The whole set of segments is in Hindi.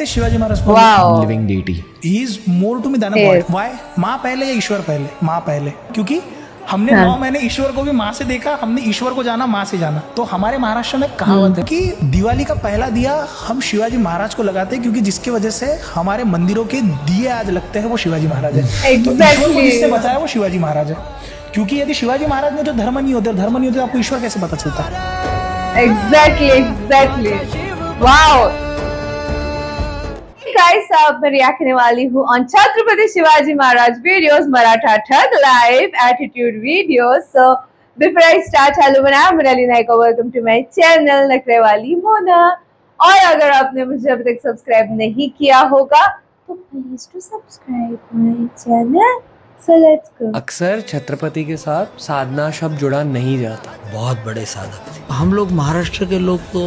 Is Shivaji Maharaj? Wow. Living deity. He is more to me than a Yes. God. Why? माँ पहले या ईश्वर पहले? माँ पहले, क्योंकि हमने 9 महीने ईश्वर को भी माँ से देखा, हमने ईश्वर को जाना माँ से जाना। तो हमारे महाराष्ट्र में कहावत है कि दिवाली का पहला दिया हम शिवाजी महाराज को लगाते हैं, क्योंकि जिसकी वजह से हमारे मंदिरों के दिए आज लगते हैं वो शिवाजी महाराज है। तो ईश्वर को जिसने बचाया वो शिवाजी महाराज है, क्योंकि यदि शिवाजी महाराज ने जो धर्म नहीं होते आपको ईश्वर कैसे पता चलता? एग्जैक्टली। वाओ गाइस, अब मैं रिएक्ट करने वाली हूँ on Chhatrapati Shivaji Maharaj videos, Maratha thug life attitude videos. So before I start, hello मैं Monali Nayak, welcome to my channel Nakhre Wali Mona. और अगर आपने मुझे अभी तक सब्सक्राइब नहीं किया होगा तो please to subscribe my channel. So let's go. अक्सर छत्रपति के साथ साधना शब्द जुड़ा नहीं जाता। बहुत बड़े साधक थे हम लोग। महाराष्ट्र के लोग तो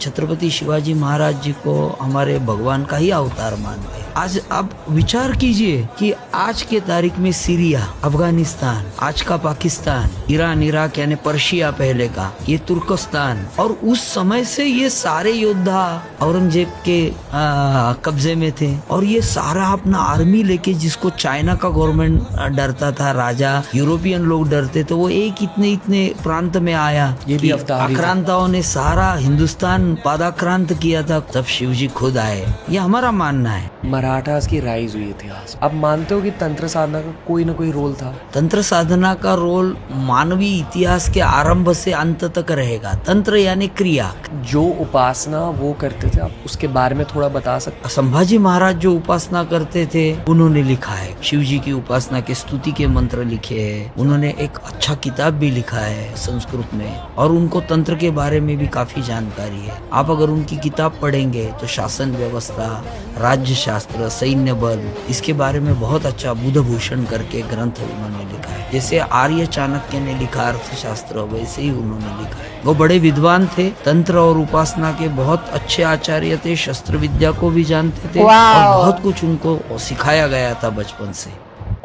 छत्रपति शिवाजी महाराज जी को हमारे भगवान का ही अवतार मानते हैं। आज आप विचार कीजिए कि आज के तारीख में सीरिया, अफगानिस्तान, आज का पाकिस्तान, ईरान, इराक यानी पर्शिया पहले का, ये तुर्कस्तान, और उस समय से ये सारे योद्धा औरंगजेब के कब्जे में थे। और ये सारा अपना आर्मी लेके, जिसको चाइना का गवर्नमेंट डरता था, राजा यूरोपियन लोग डरते, तो वो एक इतने प्रांत में आया। ये भी अवतार आक्रांताओं ने सारा हिंदुस्तान पादाक्रांत किया था, तब शिवजी खुद आए। ये हमारा मानना है। मराठास की राइज हुई इतिहास। अब मानते हो कि तंत्र साधना का कोई ना कोई रोल था? तंत्र साधना का रोल मानवीय इतिहास के आरंभ से अंत तक रहेगा। तंत्र यानी क्रिया। जो उपासना वो करते थे, आप उसके बारे में थोड़ा बता सकते? संभाजी महाराज जो उपासना करते थे, उन्होंने लिखा है शिव जी की उपासना के स्तुति के मंत्र लिखे हैं। उन्होंने एक अच्छा किताब भी लिखा है संस्कृत में, और उनको तंत्र के बारे में भी काफी जानकारी है। आप अगर उनकी किताब पढ़ेंगे तो शासन व्यवस्था, राज्य शास्त्र, सैन्य बल, इसके बारे में बहुत अच्छा बुधभूषण करके ग्रंथ उन्होंने लिखा है। जैसे आर्य चाणक्य ने लिखा अर्थशास्त्र, वैसे ही उन्होंने लिखा है। वो बड़े विद्वान थे, तंत्र और उपासना के बहुत अच्छे आचार्य थे, शस्त्र विद्या को भी जानते थे, और बहुत कुछ उनको सिखाया गया था बचपन से।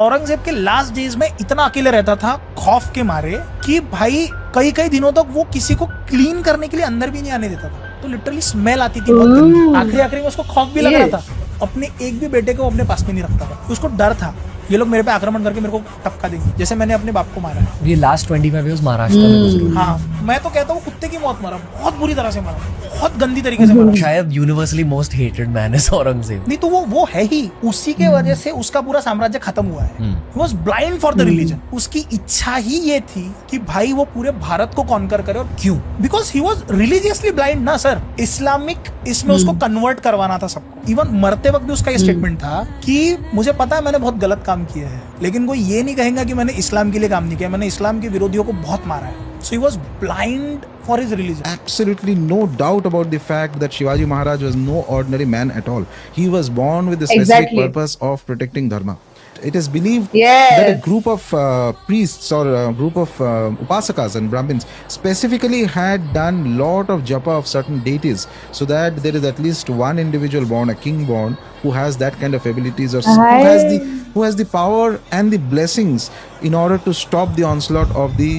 औरंगजेब के लास्ट डेज में इतना अकेले रहता था खौफ के मारे कि भाई कई दिनों तक वो किसी को क्लीन करने के लिए अंदर भी नहीं आने देता था। तो लिटरली स्मेल आती थी बहुत गंदी। आखिरी में उसको खौफ भी लग रहा था। अपने एक भी बेटे को अपने पास में नहीं रखता था, उसको डर था ये लोग मेरे पे आक्रमण करके मेरे को टपका देंगे, जैसे मैंने अपने बाप को मारा है। ये लास्ट 25 ईयर्स महाराष्ट्र में गुजरे। हाँ, मैं तो कहता हूँ कुत्ते की मौत मारा, बहुत बुरी तरह से मारा, बहुत गंदी तरीके से मारा। शायद universally most hated man is Aurangzeb. नहीं तो वो है ही, उसी के वजह से उसका पूरा साम्राज्य खत्म हुआ है। He was blind for the religion। उसकी इच्छा ही ये थी कि भाई वो पूरे भारत को कॉन्कर करे। और क्यों? Because he was religiously blind ना सर। इस्लामिक इसमें उसको कन्वर्ट करवाना था सबको। इवन मरते वक्त भी उसका ये स्टेटमेंट था कि मुझे पता है मैंने बहुत गलत काम किया है, लेकिन कोई ये नहीं कहेगा कि मैंने इस्लाम के लिए काम नहीं किया, मैंने इस्लाम के विरोधियों को बहुत मारा है। So he was blind for his religion. Absolutely no doubt about the fact that Shivaji Maharaj was no ordinary man at all. He was born with the specific purpose of protecting dharma. It is believed that a group of priests or a group of upasakas and brahmins specifically had done lot of japa of certain deities, so that there is at least one individual born, a king born, who has that kind of abilities, or who has the power and the blessings in order to stop the onslaught of the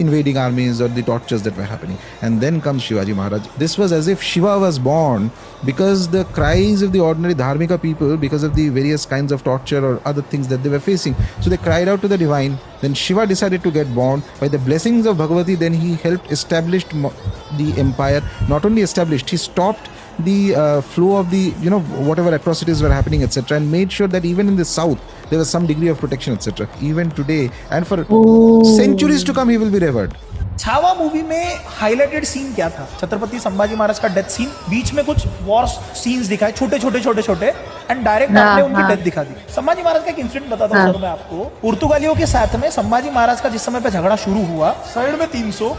invading armies or the tortures that were happening. And then comes Shivaji Maharaj. This was as if Shiva was born because the cries of the ordinary dharmika people, because of the various kinds of torture or other things that they were facing, so they cried out to the divine. Then Shiva decided to get born. By the blessings of Bhagavati, then he helped establish the empire. Not only established, he stopped the flow of the whatever atrocities were happening, etc., and made sure that even in the south there was some degree of protection, etc. Even today and for centuries to come he will be revered. Chhaava movie में हाईलाइटेड सीन क्या था? छत्रपति संभाजी महाराज का डेथ सीन, बीच में कुछ वॉर सीन्स दिखाए छोटे एंड डायरेक्ट आपने उनकी डेथ दिखा दी। संभाजी महाराज का एक इंसिडेंट बताता हूँ सर मैं आपको। पुर्तगालियों के साथ में संभाजी महाराज का जिस समय पे झगड़ा शुरू हुआ, साइड में 300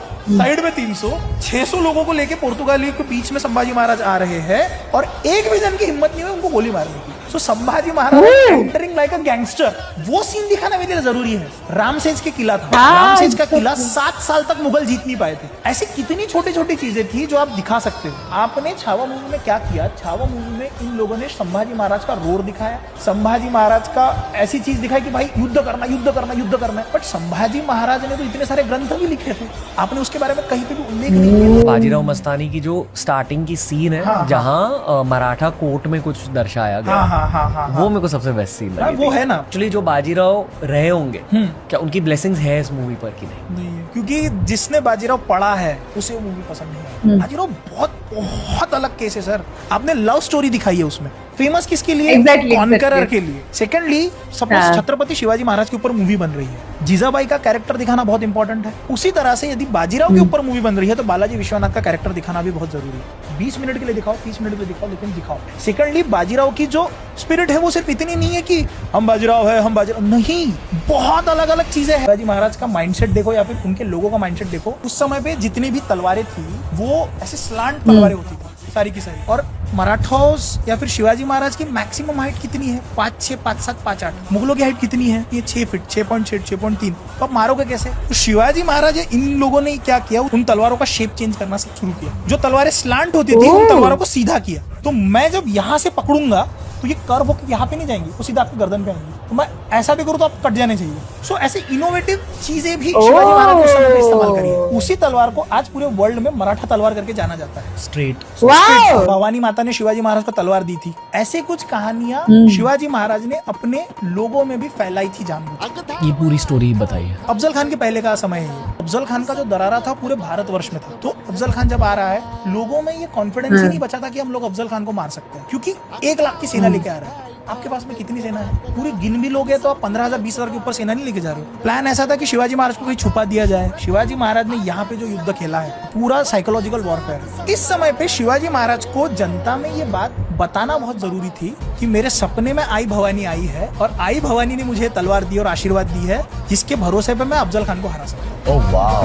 600 लोगों को लेके पुर्तगालियों के बीच में संभाजी महाराज आ रहे हैं और एक भी जन की हिम्मत नहीं हुई उनको गोली मारने की। सो Sambhaji Maharaj entering like a gangster, वो सीन दिखाना मेरे लिए जरूरी है। रामसेज के किला था, रामसेज का किला 7 साल तक मुगल जीत नहीं पाए थे। ऐसी कितनी छोटी छोटी चीजें थी जो आप दिखा सकते हो। आपने छावा मूवी में क्या किया, छावा मूवी में इन लोगों ने संभाजी महाराज का रोर दिखाया, संभाजी महाराज का ऐसी चीज दिखाई कि भाई युद्ध करना युद्ध करना युद्ध करना है। बट संभाजी महाराज ने तो इतने सारे ग्रंथ भी लिखे थे, आपने उसके बारे में कहीं पे भी उल्लेख नहीं किया। बाजीराव मस्तानी की जो स्टार्टिंग की सीन है, हाँ, जहाँ मराठा कोर्ट में कुछ दर्शाया गया, हाँ, वो मेरे को सबसे बेस्ट सीन लगी। वो है ना, एक्चुअली जो बाजीराव रहे होंगे, क्या उनकी ब्लेसिंग्स है इस मूवी पर कि नहीं? नहीं है, क्योंकि जिसने बाजीराव पढ़ा है उसे वो मूवी पसंद नहीं है। बाजीराव बहुत बहुत अलग केस है सर। आपने लव स्टोरी दिखाई है उसमें, फेमस किसके लिए? कॉन्करर के लिए। सेकेंडली, सपोज छत्रपति शिवाजी महाराज के ऊपर मूवी बन रही है, जीजाबाई का कैरेक्टर दिखाना बहुत इंपॉर्टेंट है। उसी तरह से यदि बाजीराव के ऊपर मूवी बन रही है तो बालाजी विश्वनाथ का कैरेक्टर दिखाना भी बहुत जरूरी है। 20 मिनट के लिए दिखाओ, 30 मिनट के लिए दिखाओ, लेकिन दिखाओ। सेकेंडली, बाजीराव की जो स्पिरिट है वो सिर्फ इतनी नहीं है कि हम बाजीराव है, हम बाजीराव नहीं, बहुत अलग अलग चीजें हैं। शिवाजी महाराज का माइंडसेट देखो या फिर उनके लोगों का माइंडसेट देखो। उस समय पे जितनी भी तलवारें थी वो ऐसे स्लांट तलवारें होती थी सारी की सारी। और मराठास या फिर शिवाजी महाराज की मैक्सिमम हाइट कितनी है? 5'6", 5'7", 5'8". मुगलों की हाइट कितनी है? ये 6 फीट, 6.6, 6.3। तो आप मारोगे कैसे? तो शिवाजी महाराज, इन लोगों ने क्या किया, उन तलवारों का शेप चेंज करना शुरू किया। जो तलवारें स्लांट होती थी उन तलवारों को सीधा किया। तो मैं जब यहाँ से पकड़ूंगा तो ये कर्व होकर यहाँ पे नहीं जाएंगी, वो सीधा आपकी गर्दन पे आएंगी। तो मैं ऐसा भी करूँ तो आप कट जाने चाहिए। सो ऐसे इनोवेटिव चीजें भी शिवाजी महाराज ने उस समय पे इस्तेमाल करी है। उसी तलवार को आज पूरे वर्ल्ड में मराठा तलवार करके जाना जाता है। स्ट्रेट भवानी माता ने शिवाजी महाराज को तलवार दी थी। ऐसे कुछ कहानियां शिवाजी महाराज ने अपने लोगों में भी फैलाई थी जानबूझ। ये पूरी स्टोरी बताइए। अफजल खान के पहले का समय है ये। अफजल खान का जो दरारा था पूरे भारतवर्ष में था। तो अफजल खान जब आ रहा है, लोगों में ये कॉन्फिडेंस ही नहीं बचा था कि हम लोग अफजल खान को मार सकते हैं, क्योंकि 1 लाख की सेना लेके आ रहा है। आपके पास में कितनी सेना है? पूरी गिन भी लोगे तो आप 15,000 20,000 के ऊपर सेना नहीं लेके जा रहे हो। प्लान ऐसा था कि शिवाजी महाराज को कहीं छुपा दिया जाए। शिवाजी महाराज ने यहाँ पे जो युद्ध खेला है पूरा साइकोलॉजिकल वॉरफेयर। इस समय पे शिवाजी महाराज को जनता में ये बात बताना बहुत जरूरी थी कि मेरे सपने में आई भवानी आई है और आई भवानी ने मुझे तलवार दी और आशीर्वाद दी है, जिसके भरोसे पे मैं अफजल खान को हरा सकता हूँ। ओह वाह,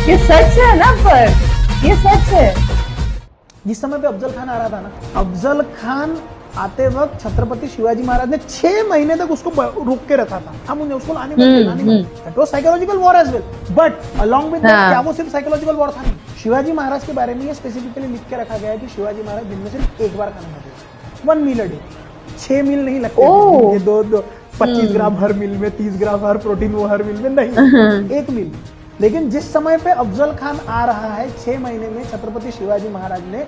ये सच है ना, पर ये सच है। जिस समय पे अफजल खान आ रहा था ना, अफजल खान आते वक्त छत्रपति शिवाजी महाराज ने 6 महीने तक उसको रोक के रखा था। हम उन्हें उसको लाने that was psychological war as well, but along with that क्या वो सिर्फ साइकोलॉजिकल वॉर था? नहीं। शिवाजी महाराज के बारे में ये स्पेसिफिकली लिख के रखा गया है कि शिवाजी महाराज दिन में सिर्फ 1 बार खाना खाते, 1 मील अ डे। 6 मील नहीं लगते, ये 25 ग्राम हर मील में, 30 ग्राम हर प्रोटीन वो हर मील में नहीं, 1 मील। लेकिन जिस समय पे अफजल खान आ रहा है, 6 महीने में छत्रपति शिवाजी महाराज ने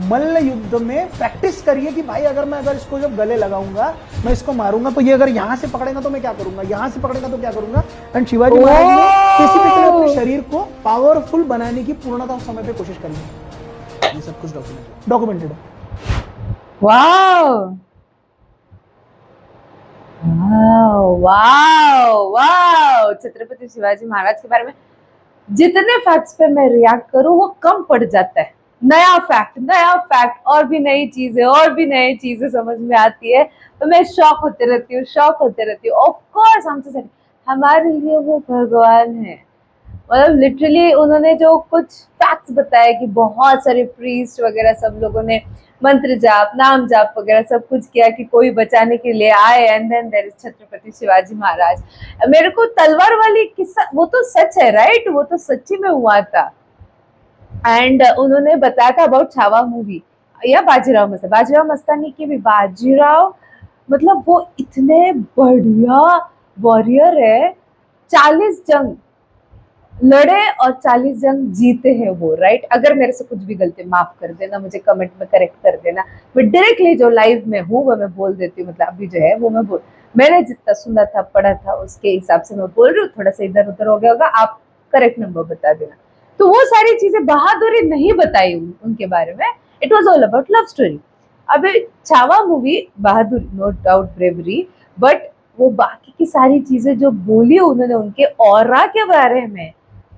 मल्ल युद्ध में प्रैक्टिस करी है कि भाई अगर इसको जब गले लगाऊंगा, मैं इसको मारूंगा, तो ये अगर यहाँ से पकड़ेगा तो मैं क्या करूंगा, यहाँ से पकड़ेगा तो क्या करूंगा। एंड शिवाजी महाराज ने स्पेसिफिकली अपने शरीर को पावरफुल बनाने की पूर्णतः उस समय पे कोशिश करी है। ये सब कुछ डॉक्यूमेंटेड है। Wow wow wow wow, Chhatrapati Shivaji Maharaj के बारे में जितने फैक्ट्स पे मैं रिएक्ट करूं वो कम पड़ जाता है। नया फैक्ट और भी नई चीजें समझ में आती है, तो मैं शॉक होते रहती हूँ। ऑफ कोर्स हमारे लिए वो भगवान है। मतलब लिटरली उन्होंने जो कुछ फैक्ट्स बताए कि बहुत सारे प्रीस्ट वगैरह सब लोगों ने मंत्र जाप, नाम जाप वगैरह सब कुछ किया कि कोई बचाने के लिए आए, and then there is Chhatrapati Shivaji Maharaj. मेरे को तलवार वाली किस्सा वो तो सच है, राइट? वो तो सच्ची में हुआ था। एंड उन्होंने बताया था अबाउट छावा मूवी या बाजीराव मस्तानी की भी। बाजीराव मतलब वो इतने बढ़िया वॉरियर है, 40 जंग लड़े और 40 जंग जीते हैं वो, राइट? अगर मेरे से कुछ भी गलती माफ कर देना, मुझे कमेंट में करेक्ट कर देना। मैं डायरेक्टली जो लाइव में हूँ वो मैं बोल देती हूँ, मतलब अभी जो है वो मैंने जितना सुना था, पढ़ा था, उसके हिसाब से मैं बोल रही हूँ। थोड़ा सा इधर उधर हो गया होगा, आप करेक्ट नंबर बता देना। तो वो सारी चीजें बहादुरी नहीं बताई उनके बारे में, it was all about love story. अभी छावा मूवी बहादुरी, नो डाउट ब्रेवरी, बट वो बाकी की सारी चीजें जो बोली उन्होंने उनके ऑरा के बारे में,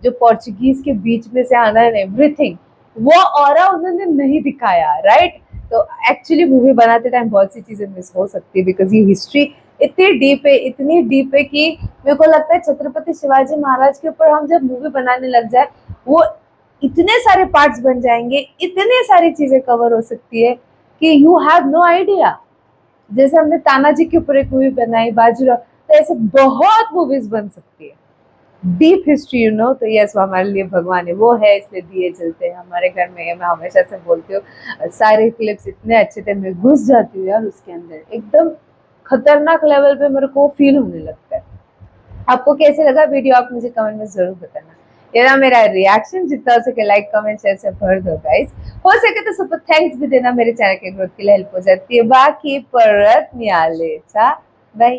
जो पोर्चुगीज के बीच में से आना है एवरीथिंग, वो ऑरा उन्होंने नहीं दिखाया, राइट? तो एक्चुअली मूवी बनाते टाइम बहुत सी चीजें मिस हो सकती है, बिकॉज ये हिस्ट्री इतनी डीप है कि मेरे को लगता है छत्रपति शिवाजी महाराज के ऊपर हम जब मूवी बनाने लग जाए, वो इतने सारे पार्ट्स बन जाएंगे, इतने सारी चीजें कवर हो सकती है कि यू हैव नो आइडिया। जैसे हमने तानाजी के ऊपर एक मूवी बनाई बाजीराव, तो ऐसे बहुत मूवीज बन सकती है। डीप हिस्ट्री यू नो, तो यस वो हमारे लिए भगवान है, वो है इसलिए दिए जलते हैं हमारे घर में। मैं हमेशा से बोलती हूँ, सारे क्लिप्स इतने अच्छे थे, मैं घुस जाती हूँ यार उसके अंदर, एकदम खतरनाक लेवल पे मेरे को फील होने लगता है। आपको कैसे लगा वीडियो, आप मुझे कमेंट में जरूर बताना। ये ना मेरा रिएक्शन, जितना हो सके लाइक कमेंट शेयर से भर दो गाइस। हो सके तो सुपर थैंक्स भी देना, मेरे चैनल के ग्रोथ के लिए हेल्प हो जाती है। बाकी परत न्यालेचा